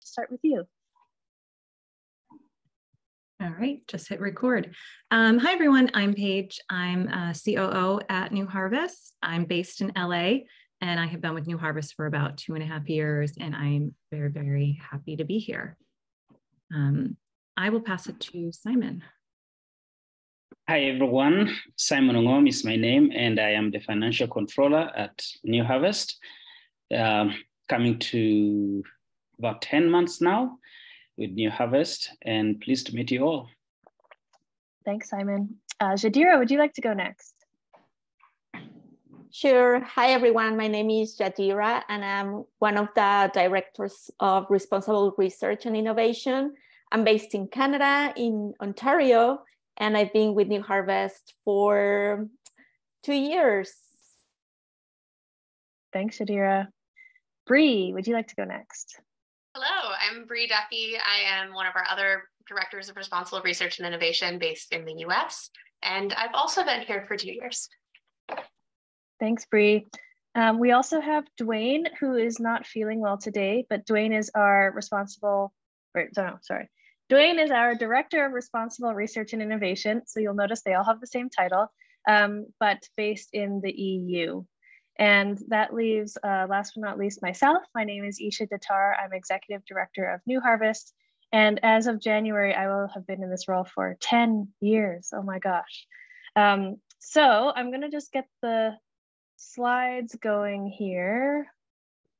to start with you. All right, just hit record. Hi, everyone. I'm Paige. I'm COO at New Harvest. I'm based in LA, and I have been with New Harvest for about 2.5 years, and I'm very, very happy to be here. I will pass it to Simon. Hi, everyone. Simon Ongom is my name, and I am the financial controller at New Harvest, coming to about 10 months now with New Harvest, and pleased to meet you all. Thanks, Simon. Jadira, would you like to go next? Sure. Hi, everyone. My name is Jadira, and I'm one of the directors of Responsible Research and Innovation. I'm based in Canada, in Ontario, and I've been with New Harvest for 2 years. Thanks, Jadira. Bree, would you like to go next? Hello, I'm Bree Duffy. I am one of our other directors of Responsible Research and Innovation based in the US, and I've also been here for 2 years. Thanks, Bree. We also have Dwayne, who is not feeling well today, but Dwayne is our Dwayne is our Director of Responsible Research and Innovation. So you'll notice they all have the same title, but based in the EU. And that leaves, last but not least, myself. My name is Isha Datar. I'm Executive Director of New Harvest. And as of January, I will have been in this role for 10 years. Oh my gosh. So I'm gonna just get the slides going here.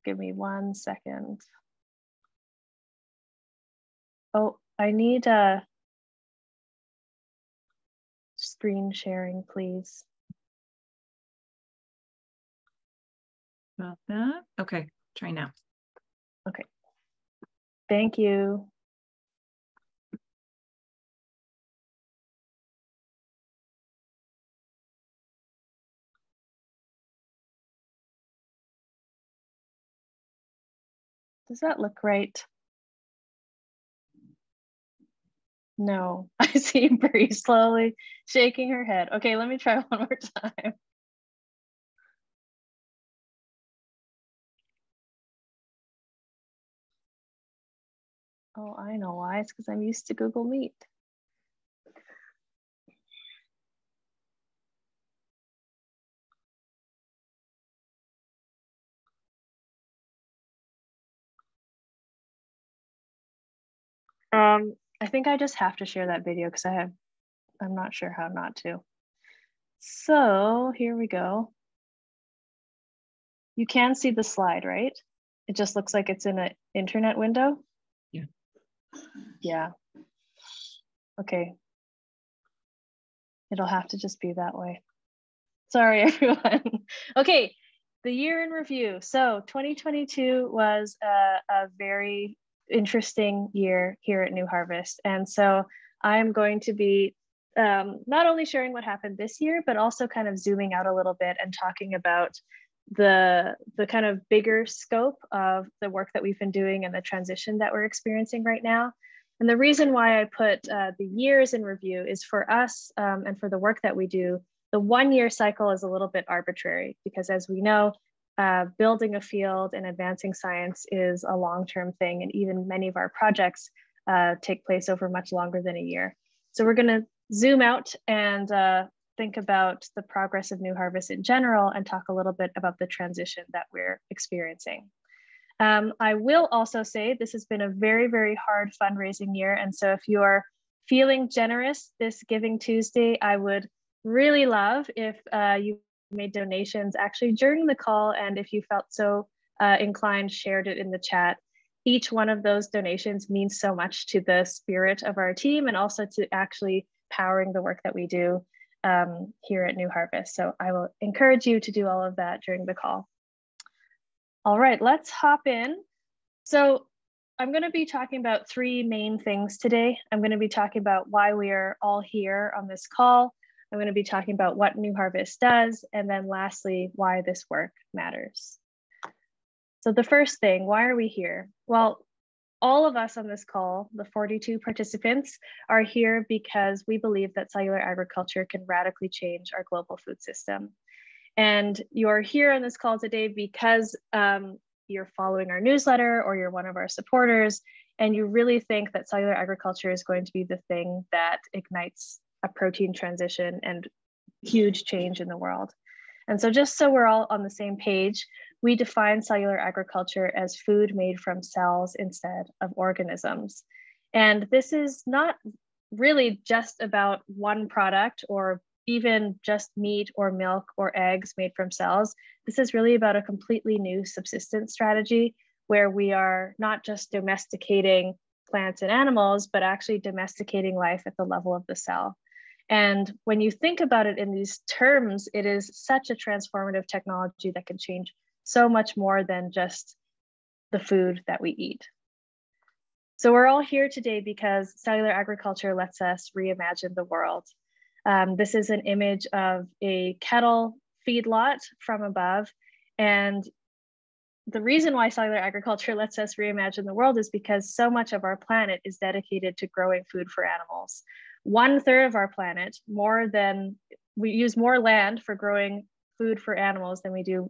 Give me 1 second. Oh, I need screen sharing, please. About that. Okay, try now. Okay. Thank you. Does that look right? No, I see Bree slowly shaking her head. Okay, let me try one more time. Oh, I know why. It's because I'm used to Google Meet. I think I just have to share that video because I'm not sure how not to. So here we go. You can see the slide, right? It just looks like it's in an internet window. Yeah. Yeah. Okay. It'll have to just be that way. Sorry, everyone. Okay, the year in review. So 2022 was a very interesting year here at New Harvest. And so I'm going to be not only sharing what happened this year, but also kind of zooming out a little bit and talking about the kind of bigger scope of the work that we've been doing and the transition that we're experiencing right now. And the reason why I put the years in review is for us and for the work that we do, the 1 year cycle is a little bit arbitrary because as we know, building a field and advancing science is a long-term thing. And even many of our projects take place over much longer than a year. So we're gonna zoom out and think about the progress of New Harvest in general and talk a little bit about the transition that we're experiencing. I will also say this has been a very, very hard fundraising year. And so if you are feeling generous this Giving Tuesday, I would really love if you made donations actually during the call. And if you felt so inclined, shared it in the chat. Each one of those donations means so much to the spirit of our team and also to actually powering the work that we do here at New Harvest. So I will encourage you to do all of that during the call. All right, let's hop in. So I'm going to be talking about 3 main things today. I'm going to be talking about why we are all here on this call. I'm going to be talking about what New Harvest does, and then lastly, why this work matters. So the first thing, why are we here? Well, all of us on this call, the 42 participants, are here because we believe that cellular agriculture can radically change our global food system. And you're here on this call today because you're following our newsletter or you're one of our supporters, and you really think that cellular agriculture is going to be the thing that ignites a protein transition and huge change in the world. And so just so we're all on the same page, we define cellular agriculture as food made from cells instead of organisms. And this is not really just about one product or even just meat or milk or eggs made from cells. This is really about a completely new subsistence strategy where we are not just domesticating plants and animals, but actually domesticating life at the level of the cell. And when you think about it in these terms, it is such a transformative technology that can change so much more than just the food that we eat. So we're all here today because cellular agriculture lets us reimagine the world. This is an image of a cattle feedlot from above. And the reason why cellular agriculture lets us reimagine the world is because so much of our planet is dedicated to growing food for animals. 1/3 of our planet, we use more land for growing food for animals than we do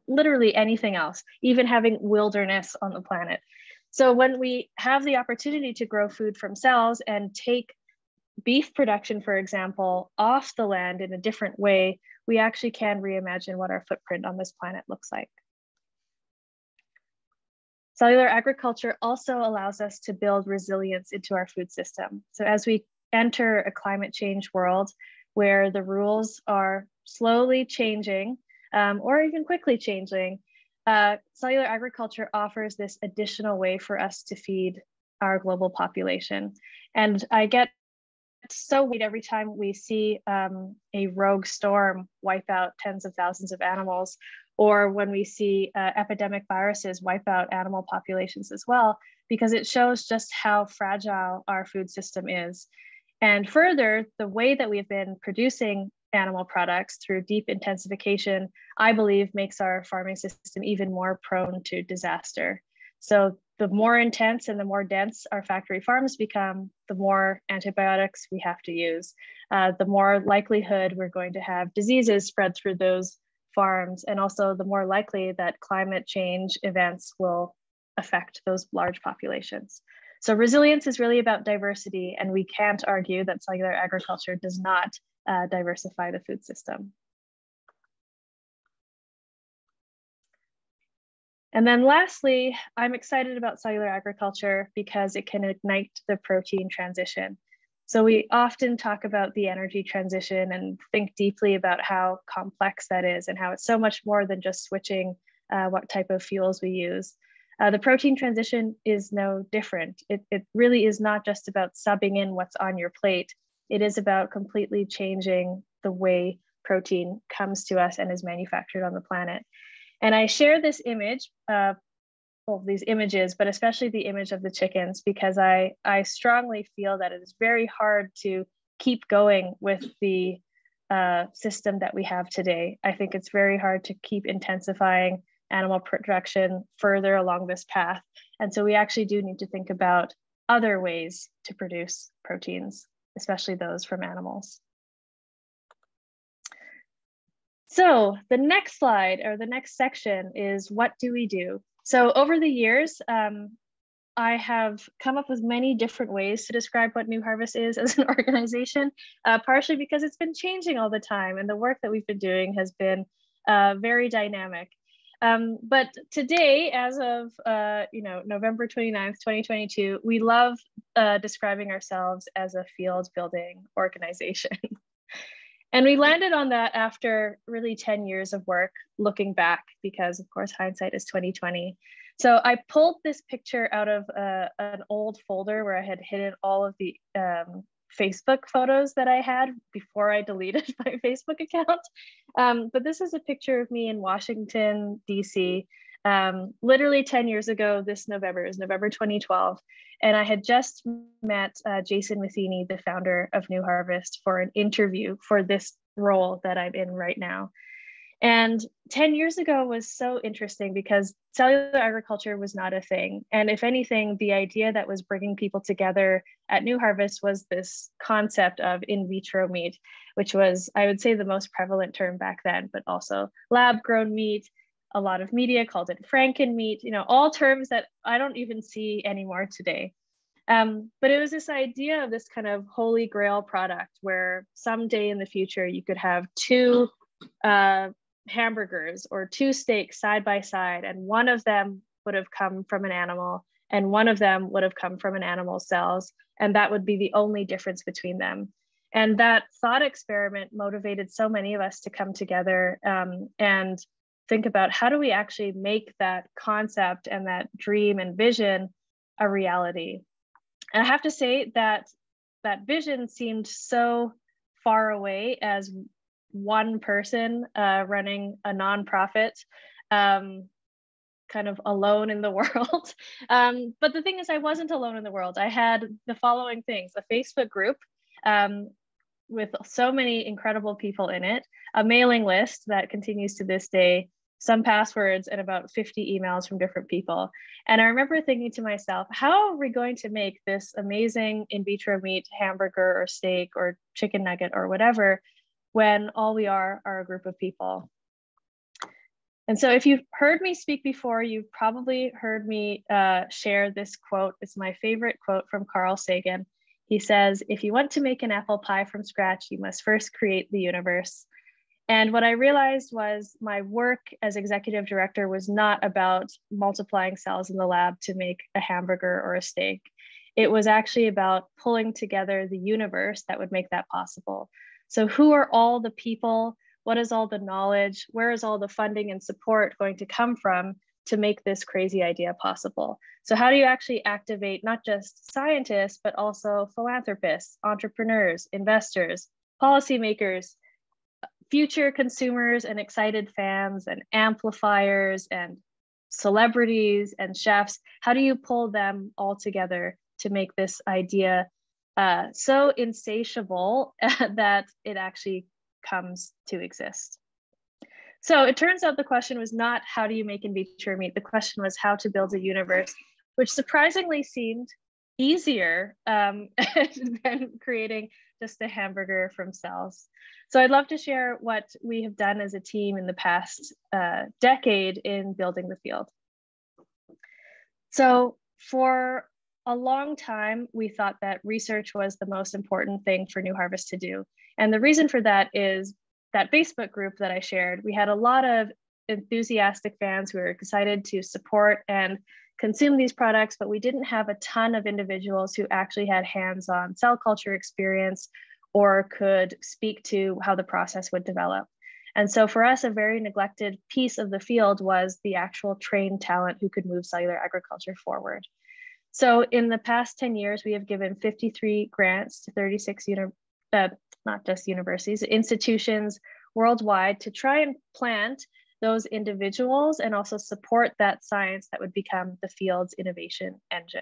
literally anything else, even having wilderness on the planet. So when we have the opportunity to grow food from cells and take beef production, for example, off the land in a different way, we actually can reimagine what our footprint on this planet looks like. Cellular agriculture also allows us to build resilience into our food system. So as we enter a climate change world where the rules are slowly changing or even quickly changing, cellular agriculture offers this additional way for us to feed our global population. And I get so worried every time we see a rogue storm wipe out tens of thousands of animals, or when we see epidemic viruses wipe out animal populations as well, because it shows just how fragile our food system is. And further, the way that we've been producing animal products through deep intensification, I believe makes our farming system even more prone to disaster. So the more intense and the more dense our factory farms become, the more antibiotics we have to use, the more likelihood we're going to have diseases spread through those farms, and also the more likely that climate change events will affect those large populations. So resilience is really about diversity, and we can't argue that cellular agriculture does not diversify the food system. And then lastly, I'm excited about cellular agriculture because it can ignite the protein transition. So we often talk about the energy transition and think deeply about how complex that is and how it's so much more than just switching what type of fuels we use. The protein transition is no different. It really is not just about subbing in what's on your plate. It is about completely changing the way protein comes to us and is manufactured on the planet. And I share this image, well, these images, but especially the image of the chickens, because I strongly feel that it is very hard to keep going with the system that we have today. I think it's very hard to keep intensifying animal production further along this path. And so we actually do need to think about other ways to produce proteins, especially those from animals. So the next slide, or the next section, is what do we do? So over the years, I have come up with many different ways to describe what New Harvest is as an organization, partially because it's been changing all the time, and the work that we've been doing has been very dynamic. But today, as of November 29th, 2022, we love describing ourselves as a field building organization. And we landed on that after really 10 years of work looking back, because of course hindsight is 2020. So I pulled this picture out of an old folder where I had hidden all of the Facebook photos that I had before I deleted my Facebook account. But this is a picture of me in Washington, DC, literally 10 years ago this November. It was November 2012. And I had just met Jason Matheny, the founder of New Harvest, for an interview for this role that I'm in right now. And 10 years ago was so interesting because cellular agriculture was not a thing. And if anything, the idea that was bringing people together at New Harvest was this concept of in vitro meat, which was, I would say, the most prevalent term back then, but also lab grown meat, A lot of media called it Frankenmeat, you know, all terms that I don't even see anymore today. But it was this idea of this kind of holy grail product where someday in the future you could have two hamburgers or two steaks side by side, and one of them would have come from an animal and one of them would have come from an animal's cells, and that would be the only difference between them. And that thought experiment motivated so many of us to come together and think about how do we actually make that concept and that dream and vision a reality. And I have to say that that vision seemed so far away as one person running a nonprofit, kind of alone in the world. But the thing is, I wasn't alone in the world. I had the following things: a Facebook group with so many incredible people in it, a mailing list that continues to this day, some passwords, and about 50 emails from different people. And I remember thinking to myself, how are we going to make this amazing in vitro meat hamburger or steak or chicken nugget or whatever when all we are a group of people? And so if you've heard me speak before, you've probably heard me share this quote. It's my favorite quote from Carl Sagan. He says, "If you want to make an apple pie from scratch, you must first create the universe." And what I realized was my work as executive director was not about multiplying cells in the lab to make a hamburger or a steak. It was actually about pulling together the universe that would make that possible. So who are all the people? What is all the knowledge? Where is all the funding and support going to come from to make this crazy idea possible? So how do you actually activate not just scientists, but also philanthropists, entrepreneurs, investors, policymakers, future consumers and excited fans and amplifiers and celebrities and chefs? How do you pull them all together to make this idea so insatiable that it actually comes to exist? So it turns out the question was not how do you make in vitro meat? The question was how to build a universe, which surprisingly seemed easier than creating just a hamburger from cells. So I'd love to share what we have done as a team in the past decade in building the field. So for a long time, we thought that research was the most important thing for New Harvest to do. And the reason for that is that Facebook group that I shared. We had a lot of enthusiastic fans who were excited to support and consume these products, but we didn't have a ton of individuals who actually had hands-on cell culture experience or could speak to how the process would develop. And so for us, a very neglected piece of the field was the actual trained talent who could move cellular agriculture forward. So in the past 10 years, we have given 53 grants to 36 not just universities, institutions worldwide to try and plant those individuals and also support that science that would become the field's innovation engine.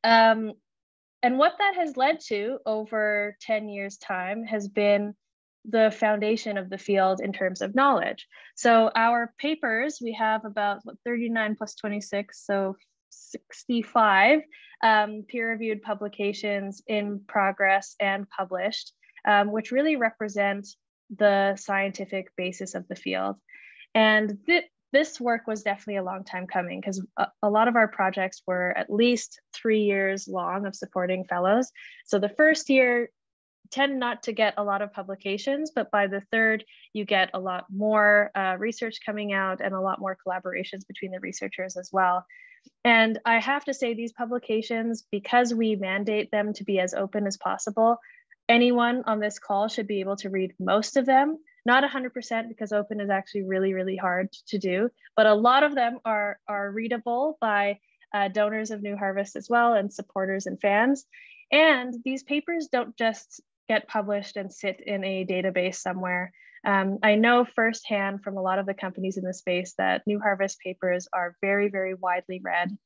And what that has led to over 10 years' time has been the foundation of the field in terms of knowledge. So our papers, we have about 39 plus 26, so 65 peer-reviewed publications in progress and published, which really represent the scientific basis of the field. And this work was definitely a long time coming because a lot of our projects were at least 3 years long of supporting fellows. So the first year tend not to get a lot of publications, but by the third, you get a lot more research coming out and a lot more collaborations between the researchers as well. And I have to say these publications, because we mandate them to be as open as possible, anyone on this call should be able to read most of them. Not 100% because open is actually really, really hard to do, but a lot of them are readable by donors of New Harvest as well and supporters and fans. And these papers don't just get published and sit in a database somewhere. I know firsthand from a lot of the companies in the space that New Harvest papers are very, very widely read.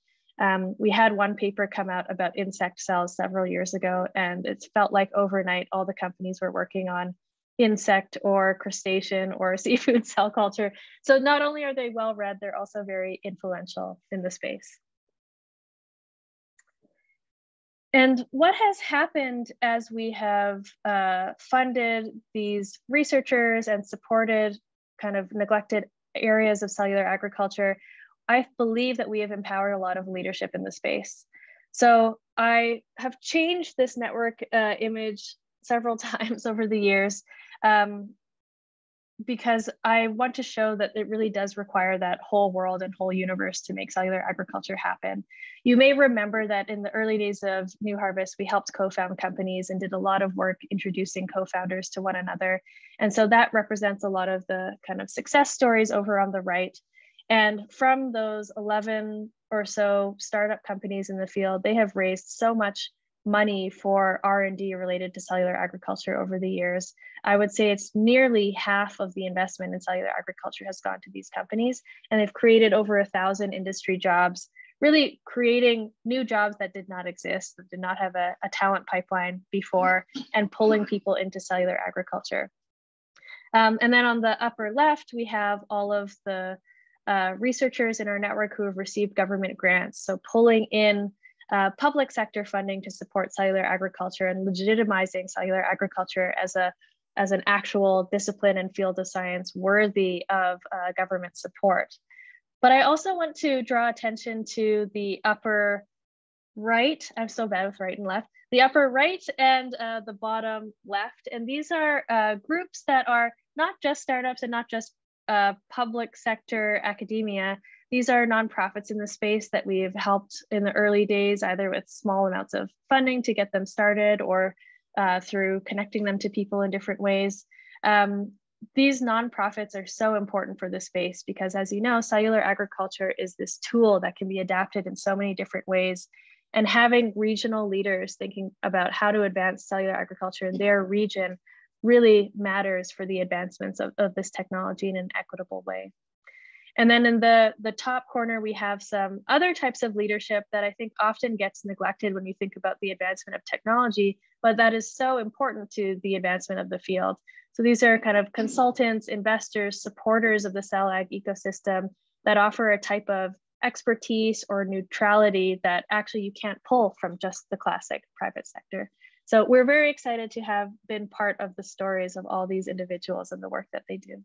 We had one paper come out about insect cells several years ago, and it felt like overnight all the companies were working on insect or crustacean or seafood cell culture. So not only are they well read, they're also very influential in the space. And what has happened as we have funded these researchers and supported kind of neglected areas of cellular agriculture, I believe that we have empowered a lot of leadership in the space. So I have changed this network image several times over the years because I want to show that it really does require that whole world and whole universe to make cellular agriculture happen. You may remember that in the early days of New Harvest, we helped co-found companies and did a lot of work introducing co-founders to one another. And so that represents a lot of the kind of success stories over on the right. And from those 11 or so startup companies in the field, they have raised so much money for R&D related to cellular agriculture over the years. I would say it's nearly half of the investment in cellular agriculture has gone to these companies, and they've created over 1,000 industry jobs, really creating new jobs that did not exist, that did not have a talent pipeline before, and pulling people into cellular agriculture. And then on the upper left, we have all of the researchers in our network who have received government grants. So pulling in public sector funding to support cellular agriculture and legitimizing cellular agriculture as an actual discipline and field of science worthy of government support. But I also want to draw attention to the upper right. I'm so bad with right and left. The upper right and the bottom left. And these are groups that are not just startups and not just public sector academia. These are nonprofits in the space that we've helped in the early days, either with small amounts of funding to get them started or through connecting them to people in different ways. These nonprofits are so important for the space because, as you know, cellular agriculture is this tool that can be adapted in so many different ways. And having regional leaders thinking about how to advance cellular agriculture in their region really matters for the advancements of this technology in an equitable way. And then in the top corner, we have some other types of leadership that I think often gets neglected when you think about the advancement of technology, but that is so important to the advancement of the field. So these are kind of consultants, investors, supporters of the cell ag ecosystem that offer a type of expertise or neutrality that actually you can't pull from just the classic private sector. So we're very excited to have been part of the stories of all these individuals and the work that they do.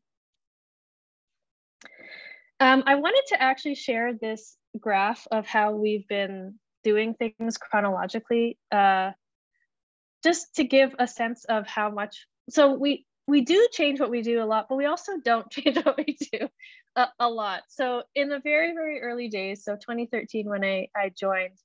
I wanted to actually share this graph of how we've been doing things chronologically, just to give a sense of how much. So we do change what we do a lot, but we also don't change what we do a lot. So in the very, very early days, so 2013 when I joined,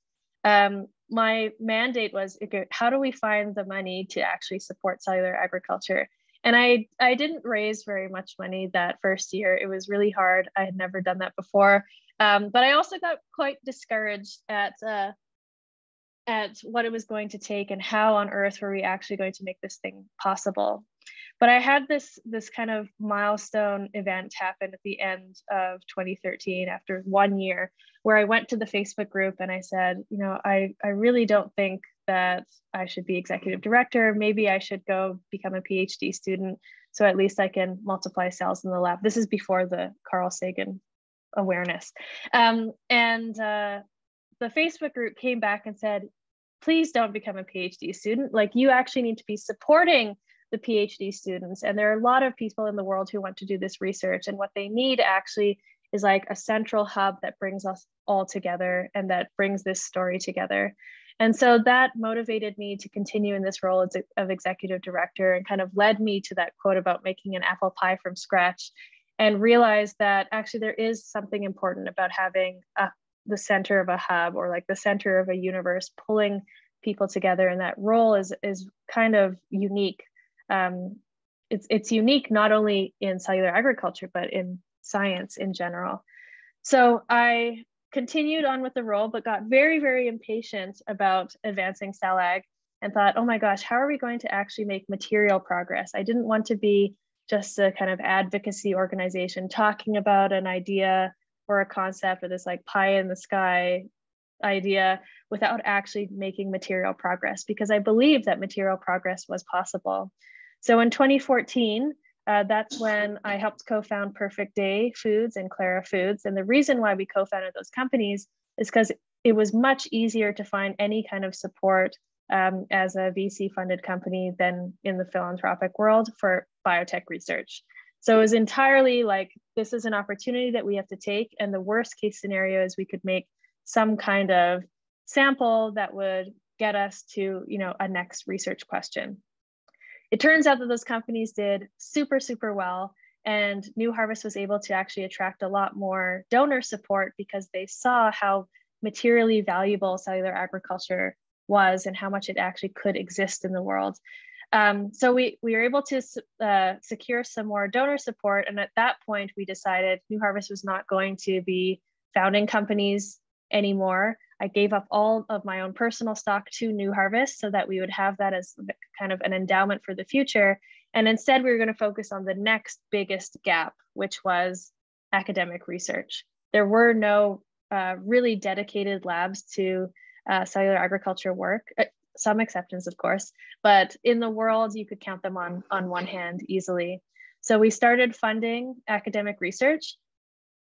my mandate was, okay, how do we find the money to actually support cellular agriculture? And I didn't raise very much money that first year. It was really hard. I had never done that before. But I also got quite discouraged at what it was going to take and how on earth were we actually going to make this thing possible. But I had this kind of milestone event happen at the end of 2013 after 1 year, where I went to the Facebook group and I said, you know, I really don't think that I should be executive director. Maybe I should go become a PhD student, so at least I can multiply cells in the lab. This is before the Carl Sagan awareness. And the Facebook group came back and said, please don't become a PhD student. Like, you actually need to be supporting the PhD students. And there are a lot of people in the world who want to do this research. And what they need actually is like a central hub that brings us all together and that brings this story together. And so that motivated me to continue in this role of executive director, and kind of led me to that quote about making an apple pie from scratch, and realized that actually there is something important about having the center of a hub, or like the center of a universe, pulling people together. And that role is kind of unique. It's unique not only in cellular agriculture, but in science in general. So I continued on with the role, but got very, very impatient about advancing cell ag, and thought, oh my gosh, how are we going to actually make material progress? I didn't want to be just a kind of advocacy organization talking about an idea or a concept, or this like pie in the sky idea, without actually making material progress, because I believed that material progress was possible. So in 2014, that's when I helped co-found Perfect Day Foods and Clara Foods. And the reason why we co-founded those companies is because it was much easier to find any kind of support as a VC funded company than in the philanthropic world for biotech research. So it was entirely like, this is an opportunity that we have to take. And the worst case scenario is we could make some kind of sample that would get us to, you know, a next research question. It turns out that those companies did super, super well. And New Harvest was able to actually attract a lot more donor support because they saw how materially valuable cellular agriculture was and how much it actually could exist in the world. So we were able to secure some more donor support. And at that point, we decided New Harvest was not going to be founding companies anymore. I gave up all of my own personal stock to New Harvest so that we would have that as kind of an endowment for the future. And instead, we were going to focus on the next biggest gap, which was academic research. There were no really dedicated labs to cellular agriculture work, some exceptions, of course, but in the world, you could count them on one hand easily. So we started funding academic research.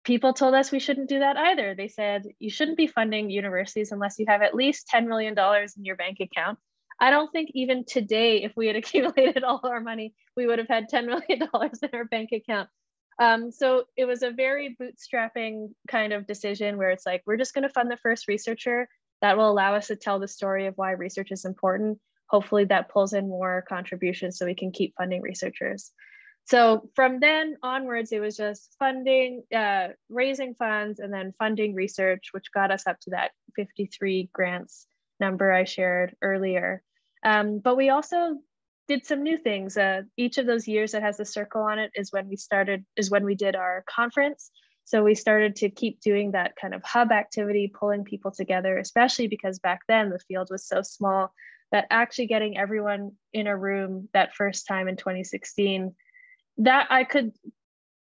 People told us we shouldn't do that either. They said, you shouldn't be funding universities unless you have at least $10 million in your bank account. I don't think even today, if we had accumulated all our money, we would have had $10 million in our bank account. So it was a very bootstrapping kind of decision where it's like, we're just going to fund the first researcher that will allow us to tell the story of why research is important. Hopefully that pulls in more contributions so we can keep funding researchers. So from then onwards, it was just funding, raising funds, and then funding research, which got us up to that 53 grants number I shared earlier. But we also did some new things. Each of those years that has a circle on it is when we did our conference. So we started to keep doing that kind of hub activity, pulling people together, especially because back then the field was so small that actually getting everyone in a room that first time in 2016, that I could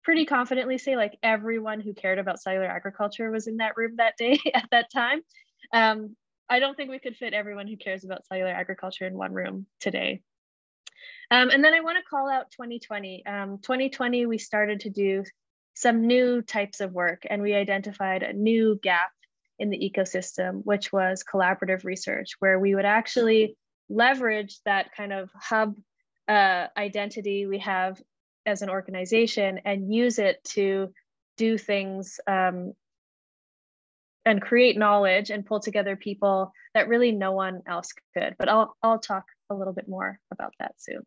pretty confidently say like everyone who cared about cellular agriculture was in that room that day at that time. I don't think we could fit everyone who cares about cellular agriculture in one room today. And then I want to call out 2020. 2020, we started to do some new types of work, and we identified a new gap in the ecosystem, which was collaborative research, where we would actually leverage that kind of hub identity we have as an organization and use it to do things and create knowledge and pull together people that really no one else could. But I'll talk a little bit more about that soon.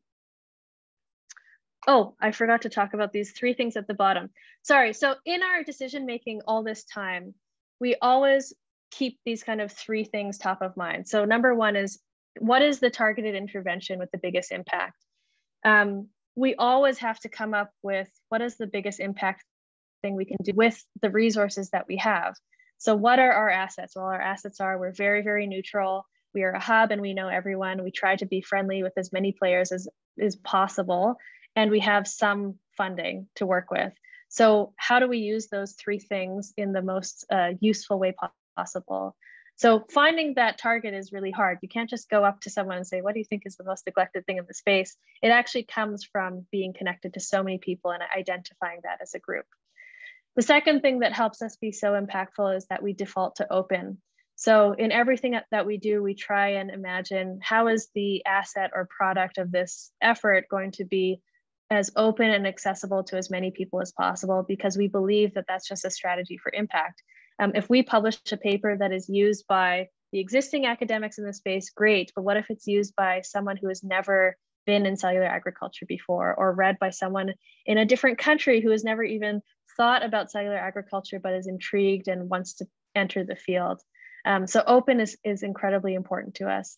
Oh, I forgot to talk about these three things at the bottom. Sorry, so in our decision-making all this time, we always keep these kind of three things top of mind. So number one is, what is the targeted intervention with the biggest impact? We always have to come up with what is the biggest impact thing we can do with the resources that we have. So what are our assets? Well, our assets are, we're very, very neutral. We are a hub and we know everyone. We try to be friendly with as many players as is possible. And we have some funding to work with. So how do we use those three things in the most useful way possible? So finding that target is really hard. You can't just go up to someone and say, what do you think is the most neglected thing in the space? It actually comes from being connected to so many people and identifying that as a group. The second thing that helps us be so impactful is that we default to open. So in everything that we do, we try and imagine how is the asset or product of this effort going to be as open and accessible to as many people as possible, because we believe that that's just a strategy for impact. If we publish a paper that is used by the existing academics in the space, great, but what if it's used by someone who has never been in cellular agriculture before, or read by someone in a different country who has never even thought about cellular agriculture but is intrigued and wants to enter the field? So open is incredibly important to us.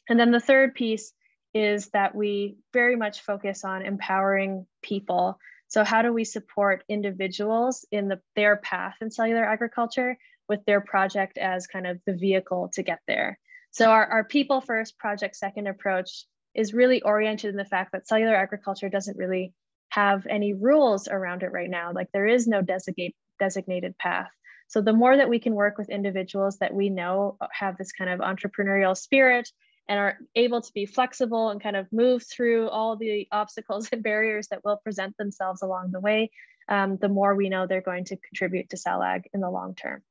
And then the third piece is that we very much focus on empowering people. So how do we support individuals in their path in cellular agriculture with their project as kind of the vehicle to get there? So our people first, project second approach is really oriented in the fact that cellular agriculture doesn't really have any rules around it right now. Like there is no designated path. So the more that we can work with individuals that we know have this kind of entrepreneurial spirit and are able to be flexible and kind of move through all the obstacles and barriers that will present themselves along the way, the more we know they're going to contribute to CellAg in the long term.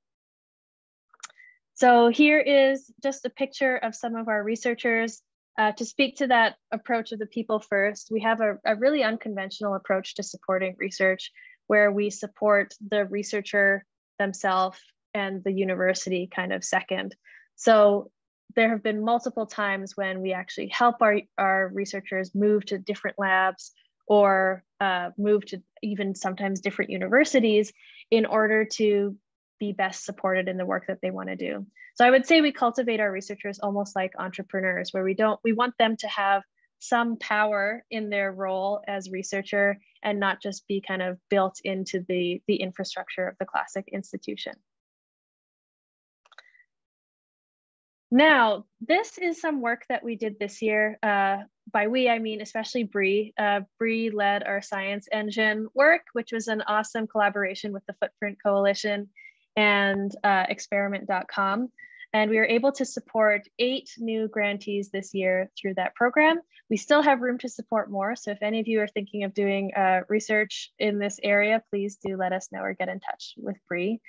So here is just a picture of some of our researchers. To speak to that approach of the people first, we have a really unconventional approach to supporting research, where we support the researcher themselves and the university kind of second. So there have been multiple times when we actually help our researchers move to different labs or move to even sometimes different universities in order to be best supported in the work that they want to do. So I would say we cultivate our researchers almost like entrepreneurs, where we want them to have some power in their role as researcher and not just be kind of built into the infrastructure of the classic institution. Now, this is some work that we did this year. By we, I mean especially Bree. Bree led our science engine work, which was an awesome collaboration with the Footprint Coalition and experiment.com. And we were able to support 8 new grantees this year through that program. We still have room to support more. So if any of you are thinking of doing research in this area, please do let us know or get in touch with Bree.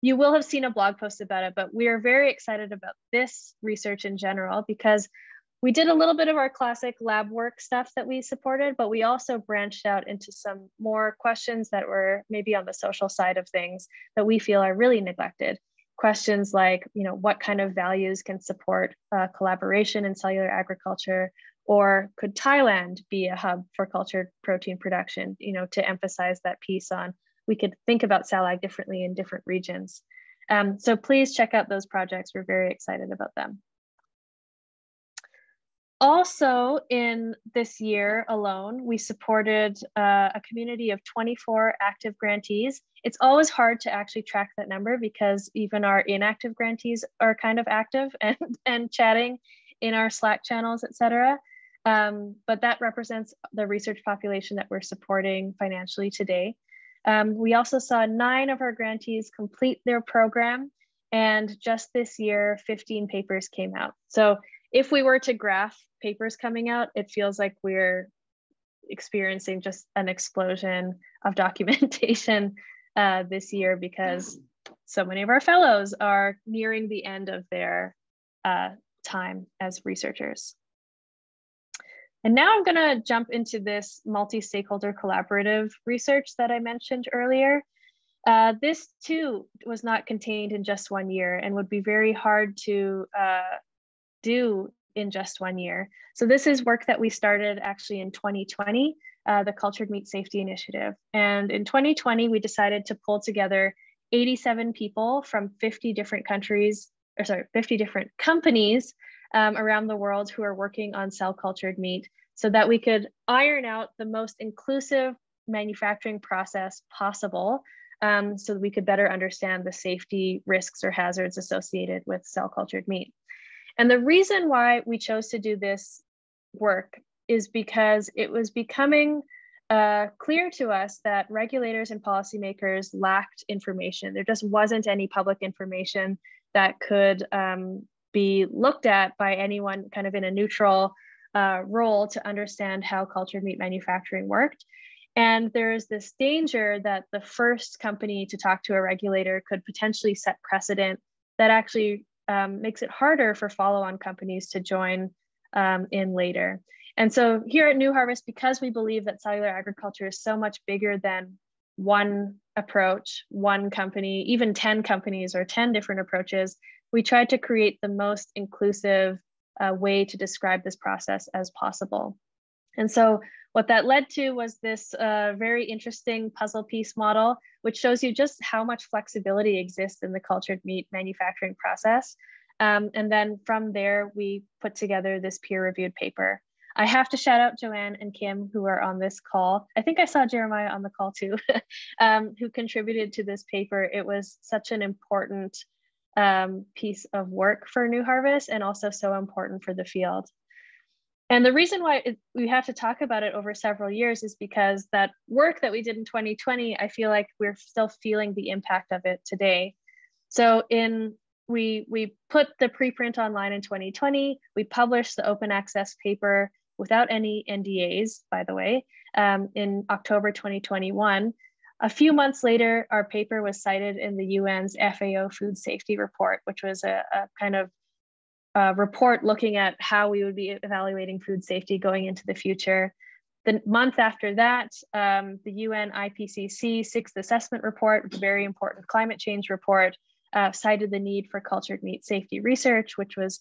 You will have seen a blog post about it, but we are very excited about this research in general because we did a little bit of our classic lab work stuff that we supported, but we also branched out into some more questions that were maybe on the social side of things that we feel are really neglected. Questions like, what kind of values can support collaboration in cellular agriculture, or could Thailand be a hub for cultured protein production, to emphasize that piece on we could think about cell ag differently in different regions. So please check out those projects. We're very excited about them. Also, in this year alone, we supported a community of 24 active grantees. It's always hard to actually track that number because even our inactive grantees are kind of active and chatting in our Slack channels, et cetera. But that represents the research population that we're supporting financially today. We also saw 9 of our grantees complete their program, and just this year, 15 papers came out. So if we were to graph papers coming out, it feels like we're experiencing just an explosion of documentation this year because so many of our fellows are nearing the end of their time as researchers. And now I'm going to jump into this multi-stakeholder collaborative research that I mentioned earlier. This too was not contained in just 1 year and would be very hard to do in just 1 year. So this is work that we started actually in 2020, the Cultured Meat Safety Initiative. And in 2020, we decided to pull together 87 people from 50 different countries, 50 different companies around the world who are working on cell cultured meat so that we could iron out the most inclusive manufacturing process possible so that we could better understand the safety risks or hazards associated with cell cultured meat. And the reason why we chose to do this work is because it was becoming clear to us that regulators and policymakers lacked information. There just wasn't any public information that could be looked at by anyone kind of in a neutral role to understand how cultured meat manufacturing worked. And there's this danger that the first company to talk to a regulator could potentially set precedent that actually makes it harder for follow-on companies to join in later. And so here at New Harvest, because we believe that cellular agriculture is so much bigger than one approach, one company, even 10 companies or 10 different approaches, we tried to create the most inclusive way to describe this process as possible. And so what that led to was this very interesting puzzle piece model, which shows you just how much flexibility exists in the cultured meat manufacturing process. And then from there, we put together this peer-reviewed paper. I have to shout out Joanne and Kim, who are on this call. I think I saw Jeremiah on the call too, who contributed to this paper. It was such an important piece of work for New Harvest and also so important for the field. And the reason why we have to talk about it over several years is because that work that we did in 2020, I feel like we're still feeling the impact of it today. So we put the preprint online in 2020, we published the open access paper without any NDAs, by the way, in October 2021. A few months later, our paper was cited in the UN's FAO Food Safety Report, which was a kind of report looking at how we would be evaluating food safety going into the future. The month after that, the UN IPCC Sixth Assessment Report, a very important climate change report, cited the need for cultured meat safety research, which was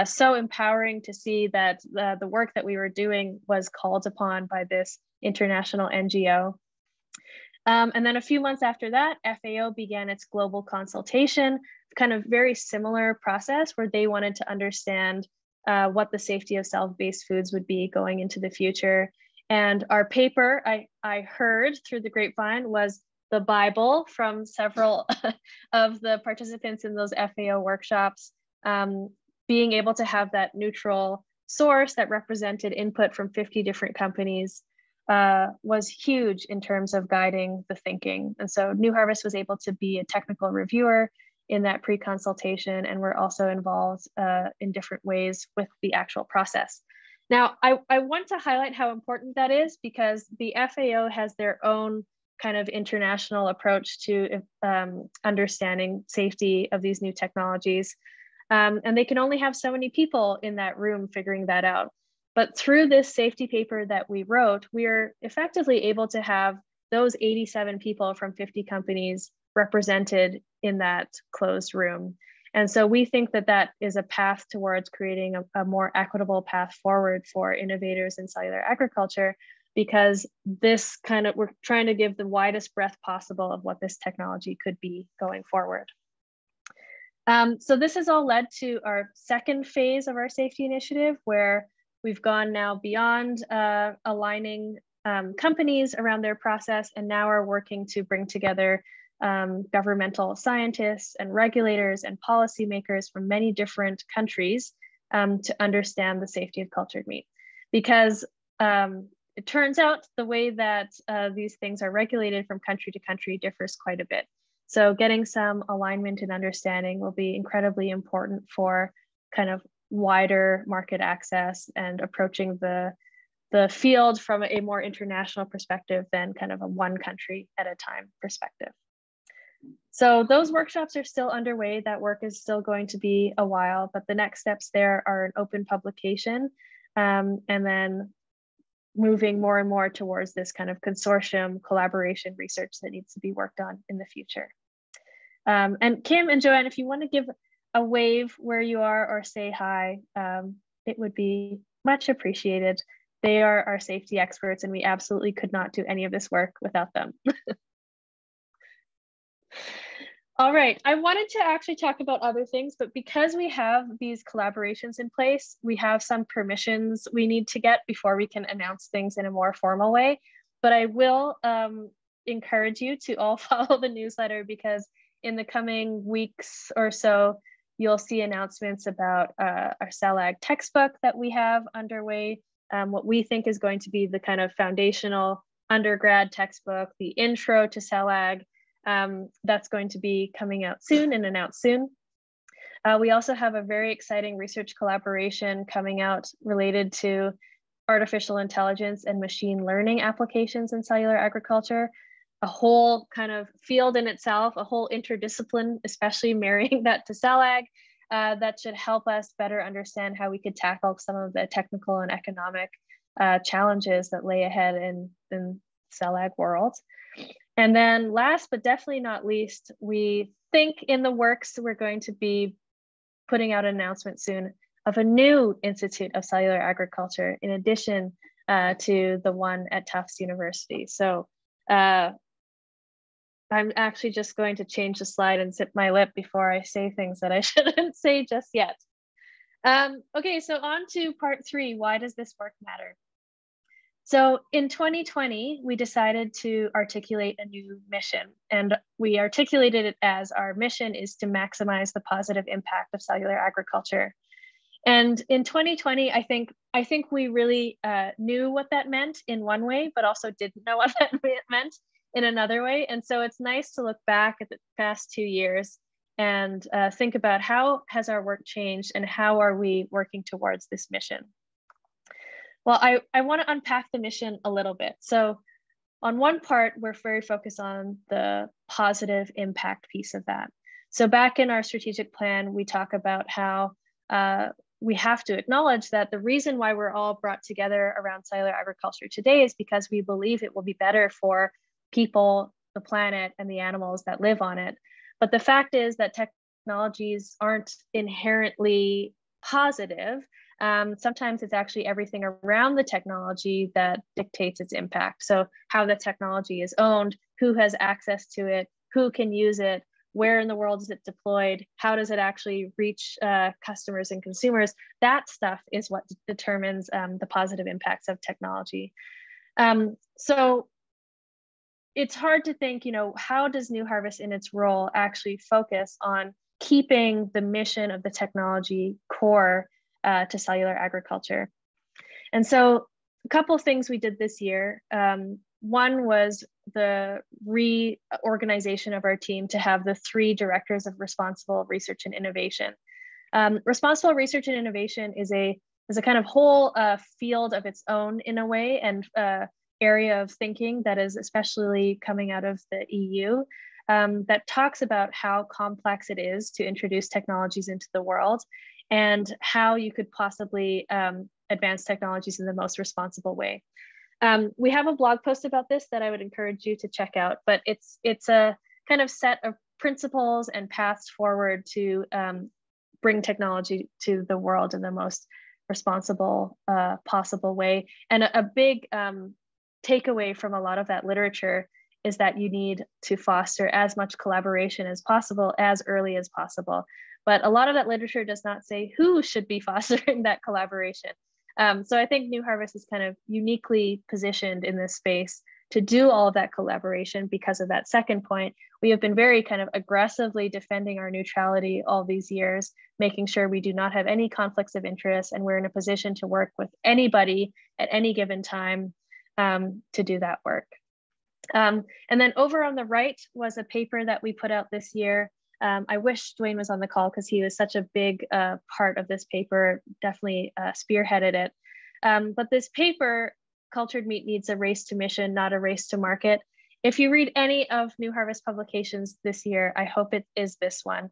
so empowering to see that the work that we were doing was called upon by this international NGO. And then a few months after that, FAO began its global consultation, kind of very similar process where they wanted to understand what the safety of cell-based foods would be going into the future. And our paper, I heard through the grapevine, was the Bible from several of the participants in those FAO workshops. Being able to have that neutral source that represented input from 50 different companies was huge in terms of guiding the thinking. And so New Harvest was able to be a technical reviewer in that pre-consultation, and we're also involved in different ways with the actual process. Now, I want to highlight how important that is because the FAO has their own kind of international approach to understanding safety of these new technologies. And they can only have so many people in that room figuring that out. But through this safety paper that we wrote, we are effectively able to have those 87 people from 50 companies represented in that closed room. And so we think that that is a path towards creating a more equitable path forward for innovators in cellular agriculture, because this kind of, we're trying to give the widest breadth possible of what this technology could be going forward. So this has all led to our second phase of our safety initiative, where we've gone now beyond aligning companies around their process, and now are working to bring together governmental scientists and regulators and policymakers from many different countries to understand the safety of cultured meat. Because it turns out the way that these things are regulated from country to country differs quite a bit. So getting some alignment and understanding will be incredibly important for kind of wider market access and approaching the field from a more international perspective than kind of a one country at a time perspective. So those workshops are still underway. That work is still going to be a while, but the next steps there are an open publication and then moving more and more towards this kind of consortium collaboration research that needs to be worked on in the future. And Kim and Joanne, if you want to give a wave where you are or say hi, it would be much appreciated. They are our safety experts, and we absolutely could not do any of this work without them. All right, I wanted to actually talk about other things, but because we have these collaborations in place, we have some permissions we need to get before we can announce things in a more formal way. But I will encourage you to all follow the newsletter, because in the coming weeks or so, you'll see announcements about our CellAg textbook that we have underway, what we think is going to be the kind of foundational undergrad textbook, the intro to CellAg. That's going to be coming out soon and announced soon. We also have a very exciting research collaboration coming out related to artificial intelligence and machine learning applications in cellular agriculture, a whole kind of field in itself, a whole interdiscipline, especially marrying that to CellAg, that should help us better understand how we could tackle some of the technical and economic challenges that lay ahead in CellAg world. And then last, but definitely not least, we think in the works, we're going to be putting out an announcement soon of a new Institute of Cellular Agriculture, in addition to the one at Tufts University. So I'm actually just going to change the slide and zip my lip before I say things that I shouldn't say just yet. Okay, so on to part 3, why does this work matter? So in 2020, we decided to articulate a new mission, and we articulated it as our mission is to maximize the positive impact of cellular agriculture. And in 2020, I think we really knew what that meant in one way, but also didn't know what that meant in another way. And so it's nice to look back at the past 2 years and think about how has our work changed and how are we working towards this mission. Well, I want to unpack the mission a little bit. So on one part, we're very focused on the positive impact piece of that. So back in our strategic plan, we talk about how we have to acknowledge that the reason why we're all brought together around cellular agriculture today is because we believe it will be better for people, the planet, and the animals that live on it. But the fact is that technologies aren't inherently positive. Sometimes it's actually everything around the technology that dictates its impact. So how the technology is owned, who has access to it, who can use it, where in the world is it deployed, how does it actually reach customers and consumers. That stuff is what determines the positive impacts of technology. So it's hard to think, how does New Harvest in its role actually focus on keeping the mission of the technology core to cellular agriculture? And so a couple of things we did this year. One was the reorganization of our team to have the 3 directors of responsible research and innovation. Responsible research and innovation is a kind of whole field of its own in a way, and area of thinking that is especially coming out of the EU, that talks about how complex it is to introduce technologies into the world and how you could possibly advance technologies in the most responsible way. We have a blog post about this that I would encourage you to check out, but it's a kind of set of principles and paths forward to bring technology to the world in the most responsible possible way. And a big takeaway from a lot of that literature is that you need to foster as much collaboration as possible, as early as possible. But a lot of that literature does not say who should be fostering that collaboration. So I think New Harvest is kind of uniquely positioned in this space to do all of that collaboration because of that second point. We have been very kind of aggressively defending our neutrality all these years, making sure we do not have any conflicts of interest, and we're in a position to work with anybody at any given time to do that work. And then over on the right was a paper that we put out this year. I wish Dwayne was on the call because he was such a big part of this paper, definitely spearheaded it. But this paper, Cultured Meat Needs a Race to Mission, Not a Race to Market. If you read any of New Harvest publications this year, I hope it is this one,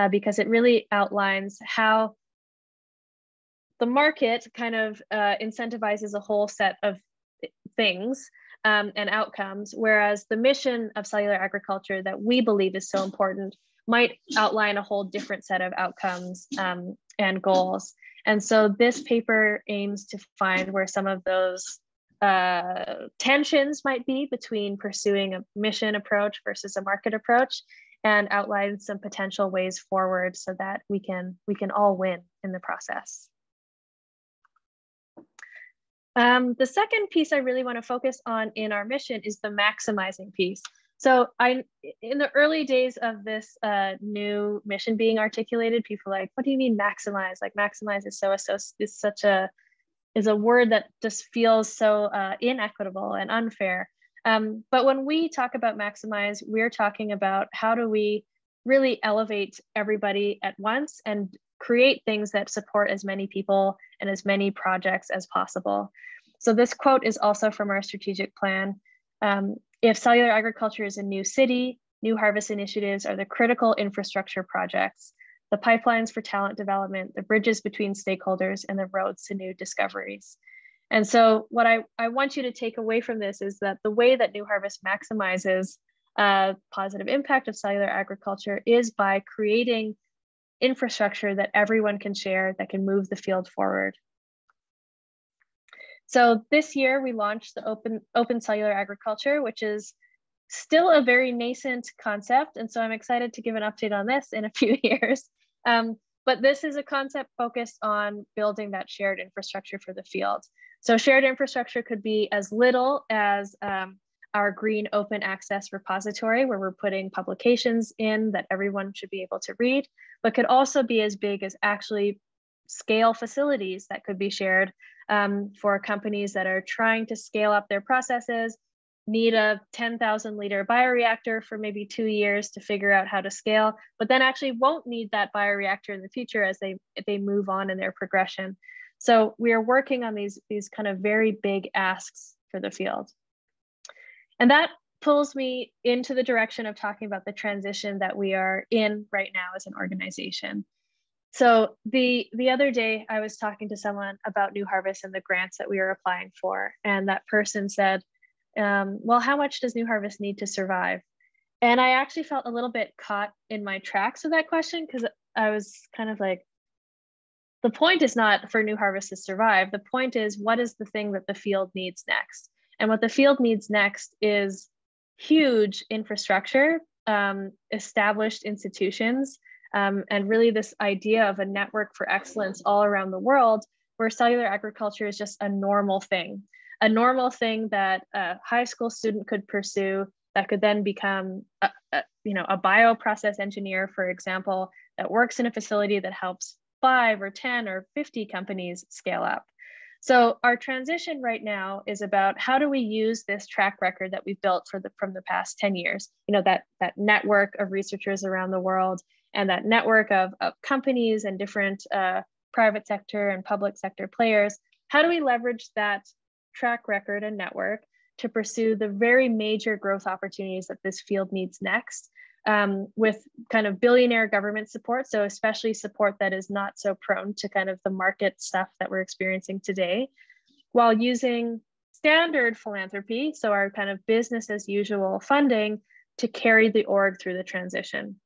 because it really outlines how the market kind of incentivizes a whole set of things and outcomes, whereas the mission of cellular agriculture that we believe is so important might outline a whole different set of outcomes and goals. And so this paper aims to find where some of those tensions might be between pursuing a mission approach versus a market approach, and outline some potential ways forward so that we can all win in the process. The second piece I really want to focus on in our mission is the maximizing piece. So in the early days of this new mission being articulated, people were like, what do you mean maximize? Like maximize is a word that just feels so inequitable and unfair. But when we talk about maximize, we're talking about how do we really elevate everybody at once and create things that support as many people and as many projects as possible. So this quote is also from our strategic plan. If cellular agriculture is a new city, New Harvest initiatives are the critical infrastructure projects, the pipelines for talent development, the bridges between stakeholders, and the roads to new discoveries. And so what I want you to take away from this is that the way that New Harvest maximizes positive impact of cellular agriculture is by creating infrastructure that everyone can share, that can move the field forward. So this year we launched the open cellular agriculture, which is still a very nascent concept. And so I'm excited to give an update on this in a few years. But this is a concept focused on building that shared infrastructure for the field. So shared infrastructure could be as little as our green open access repository, where we're putting publications in that everyone should be able to read, but could also be as big as actually scale facilities that could be shared for companies that are trying to scale up their processes, need a 10,000 liter bioreactor for maybe 2 years to figure out how to scale, but then actually won't need that bioreactor in the future as they move on in their progression. So we are working on these kind of very big asks for the field. And that pulls me into the direction of talking about the transition that we are in right now as an organization. So the other day I was talking to someone about New Harvest and the grants that we are applying for. And that person said, well, how much does New Harvest need to survive? And I actually felt a little bit caught in my tracks with that question, because I was kind of like, the point is not for New Harvest to survive. The point is, what is the thing that the field needs next? And what the field needs next is huge infrastructure, established institutions, and really this idea of a network for excellence all around the world, where cellular agriculture is just a normal thing that a high school student could pursue, that could then become a bioprocess engineer, for example, that works in a facility that helps 5 or 10 or 50 companies scale up. So our transition right now is about how do we use this track record that we've built from the past 10 years, that network of researchers around the world, and that network of companies and different private sector and public sector players. How do we leverage that track record and network to pursue the very major growth opportunities that this field needs next, with kind of billionaire government support, so especially support that is not so prone to kind of the market stuff that we're experiencing today, while using standard philanthropy, so our kind of business as usual funding, to carry the org through the transition.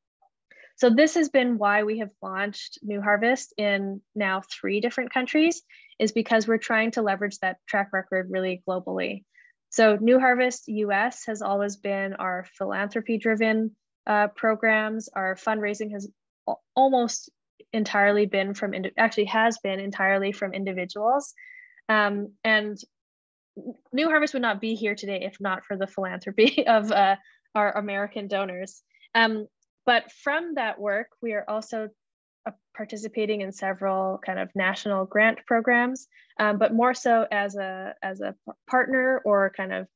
So this has been why we have launched New Harvest in now 3 different countries, is because we're trying to leverage that track record really globally. So New Harvest US has always been our philanthropy-driven programs. Our fundraising has almost entirely been from, has been entirely from individuals. And New Harvest would not be here today if not for the philanthropy of our American donors. But from that work, we are also participating in several kind of national grant programs, but more so as a partner or kind of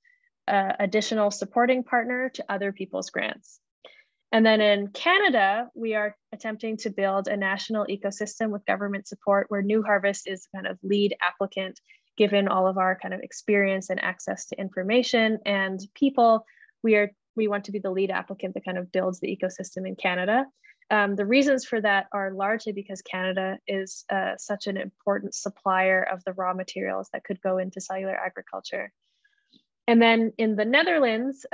additional supporting partner to other people's grants. And then in Canada, we are attempting to build a national ecosystem with government support, where New Harvest is kind of lead applicant, given all of our kind of experience and access to information and people. We want to be the lead applicant that kind of builds the ecosystem in Canada. The reasons for that are largely because Canada is such an important supplier of the raw materials that could go into cellular agriculture. And then in the Netherlands,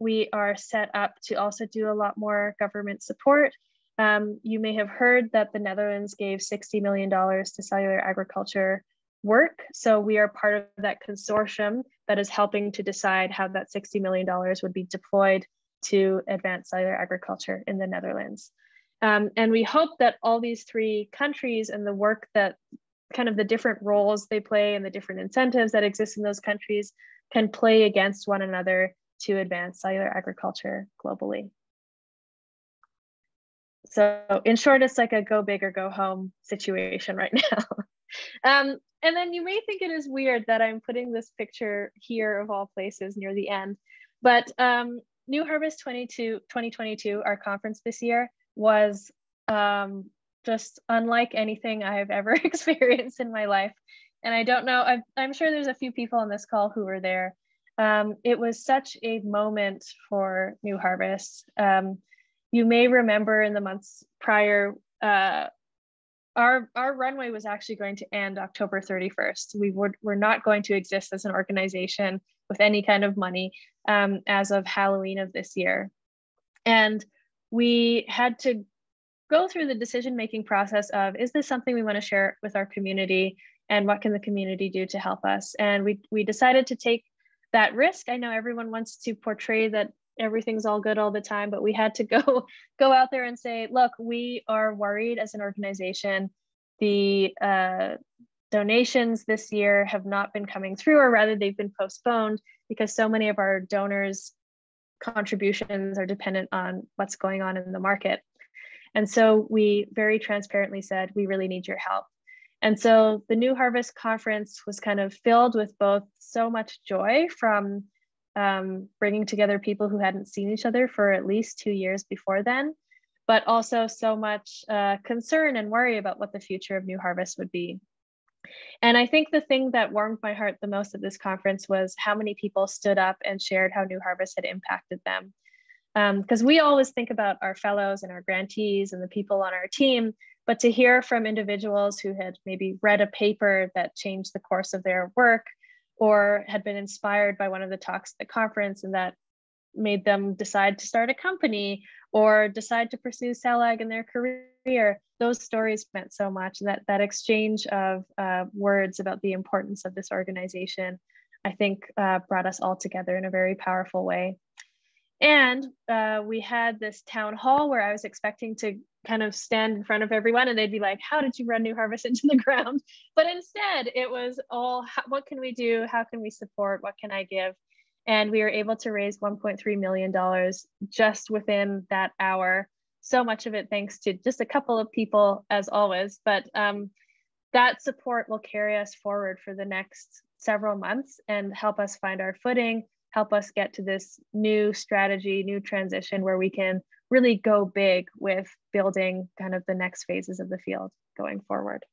we are set up to also do a lot more government support. You may have heard that the Netherlands gave $60 million to cellular agriculture work. So we are part of that consortium that is helping to decide how that $60 million would be deployed to advance cellular agriculture in the Netherlands. And we hope that all these 3 countries and the work that kind of the different roles they play and the different incentives that exist in those countries can play against one another to advance cellular agriculture globally. So in short, it's like a go big or go home situation right now. And then you may think it is weird that I'm putting this picture here of all places near the end, but New Harvest 2022, our conference this year, was just unlike anything I have ever experienced in my life. And I don't know, I'm sure there's a few people on this call who were there. It was such a moment for New Harvest. You may remember in the months prior, our runway was actually going to end October 31st. We were not going to exist as an organization with any kind of money as of Halloween of this year. And we had to go through the decision-making process of, is this something we want to share with our community, and what can the community do to help us? And we decided to take that risk. I know everyone wants to portray that everything's all good all the time, but we had to go out there and say, look, we are worried as an organization. The donations this year have not been coming through, or rather they've been postponed, because so many of our donors' contributions are dependent on what's going on in the market. And so we very transparently said, we really need your help. And so the New Harvest conference was kind of filled with both so much joy from bringing together people who hadn't seen each other for at least 2 years before then, but also so much concern and worry about what the future of New Harvest would be. And I think the thing that warmed my heart the most at this conference was how many people stood up and shared how New Harvest had impacted them. Because we always think about our fellows and our grantees and the people on our team, but to hear from individuals who had maybe read a paper that changed the course of their work, or had been inspired by one of the talks at the conference and that made them decide to start a company or decide to pursue CELAG in their career, those stories meant so much. That exchange of words about the importance of this organization, I think brought us all together in a very powerful way. And we had this town hall where I was expecting to kind of stand in front of everyone and they'd be like, how did you run New Harvest into the ground? But instead it was all, what can we do? How can we support? What can I give? And we were able to raise $1.3 million just within that hour. So much of it thanks to just a couple of people as always, but that support will carry us forward for the next several months and help us find our footing, help us get to this new strategy, new transition where we can really go big with building kind of the next phases of the field going forward.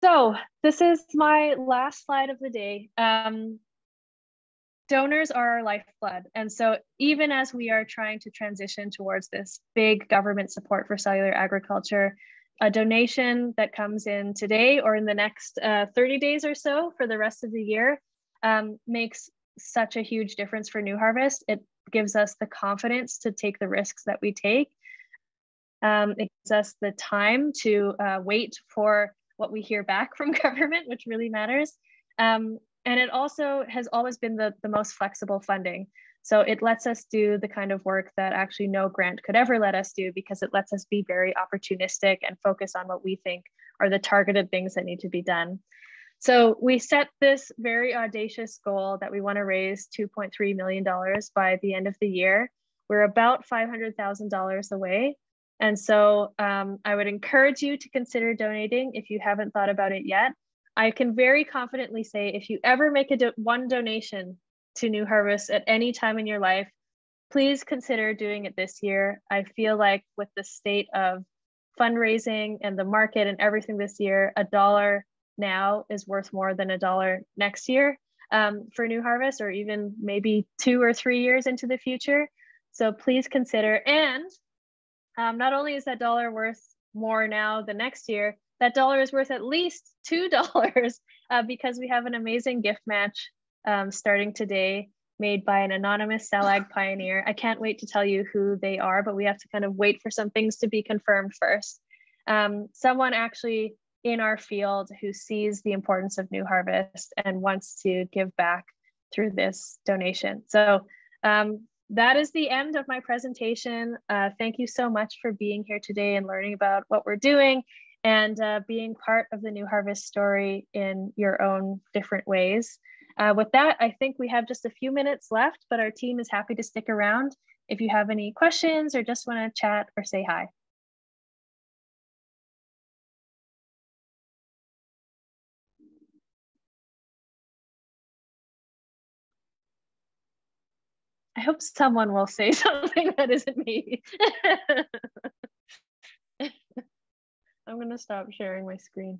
So this is my last slide of the day. Donors are our lifeblood. And so even as we are trying to transition towards this big government support for cellular agriculture, a donation that comes in today or in the next 30 days or so for the rest of the year makes such a huge difference for New Harvest. It gives us the confidence to take the risks that we take. It gives us the time to wait for what we hear back from government, which really matters. And it also has always been the most flexible funding. So it lets us do the kind of work that actually no grant could ever let us do, because it lets us be very opportunistic and focus on what we think are the targeted things that need to be done. So we set this very audacious goal that we want to raise $2.3 million by the end of the year. We're about $500,000 away. And so I would encourage you to consider donating if you haven't thought about it yet. I can very confidently say if you ever make one donation to New Harvest at any time in your life, please consider doing it this year. I feel like with the state of fundraising and the market and everything this year, $1 now is worth more than $1 next year for New Harvest, or even maybe 2 or 3 years into the future. So please consider. And not only is that $1 worth more now than next year, that $1 is worth at least $2 because we have an amazing gift match starting today, made by an anonymous CELAG pioneer. I can't wait to tell you who they are, but we have to kind of wait for some things to be confirmed first. Someone actually in our field who sees the importance of New Harvest and wants to give back through this donation. So that is the end of my presentation. Thank you so much for being here today and learning about what we're doing and being part of the New Harvest story in your own different ways. With that, I think we have just a few minutes left, but our team is happy to stick around if you have any questions or just want to chat or say hi. I hope someone will say something that isn't me. I'm going to stop sharing my screen.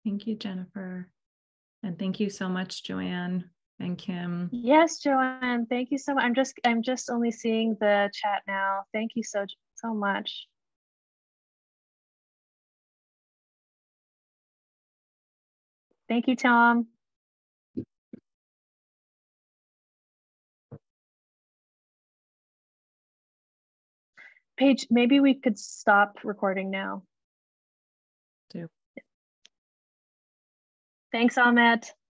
Thank you, Jennifer. And thank you so much, Joanne and Kim. Yes, Joanne, thank you so much. I'm just only seeing the chat now. Thank you so much. Thank you, Tom. Paige, maybe we could stop recording now. Do. Thanks, Ahmet.